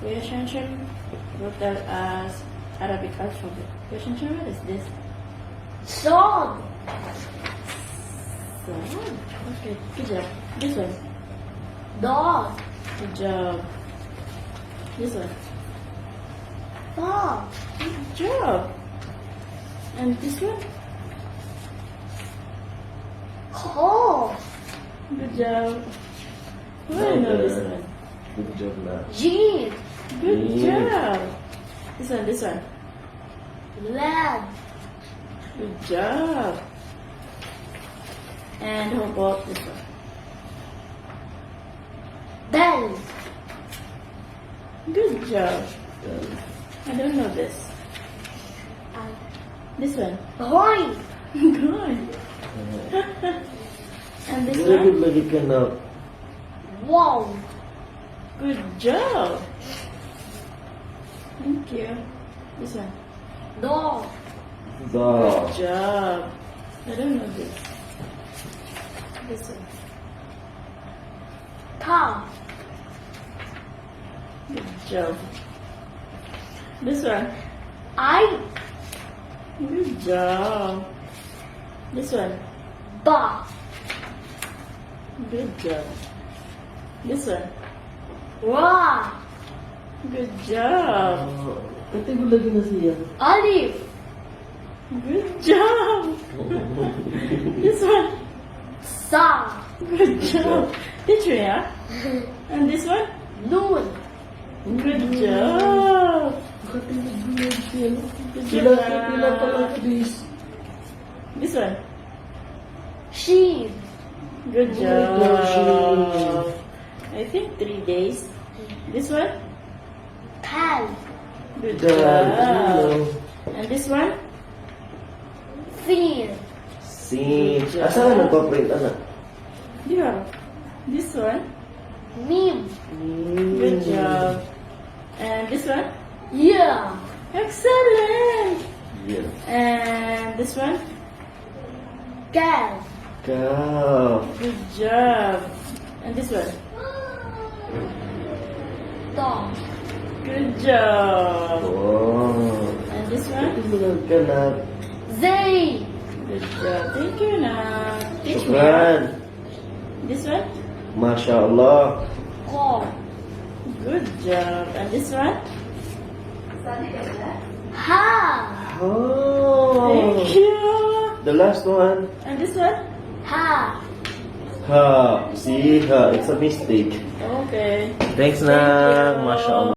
Relationship wrote that as Arabic alphabet. Relationship, what is this? Saad. Saad. Okay, good job. This one. Daal. Good job. This one. Thaa. Good job. And this one. Khaa. Good job. Oh, I know this one. Good job na. Jeem. Good Meem. job. This one, this one. Laam. Good job. And how about this one? Daal. Good job. I don't know this. This one. Ghayn. Good. And this Very good one. lagi ka na. Waaw. Good job. Thank you. This one. Thoh. Daal. Good job. I don't know this. This one. Khaa. Good job. This one. Alif. Good job. This one. Ba. Good job. This one. Waaw. Good job. Kati mo lagi na siya. Alif. Good job. This one. Saad. Good job. Teacher, yeah? And this one? Noon. Good job. Kati mo lagi siya. Good Pila job. pala please. This one. Sheen. Good Good job. job. I think 3 days. This one? Thaal. Good Daal. job. And this one? Sheen. Scene. Asa ka nagpa-print, anak? Yeah. This one? Meem. Good job. And this one? Yeah. Excellent. Yeah. And this one? Daal. Kaaf. Good job. And this one? Thoh. Good job. Oh. And this one? Kati mo lagi ka na. Zayn. Good job. Thank you, now. Teach me. Shukran. This one? Masya Allah. Khaa. Good job. And this one? Haa. Oh. Thank you. The last one. And this one? Haa. Ha. See, ha. It's a mistake. Okay. Thanks na. Thank you. Masya Allah.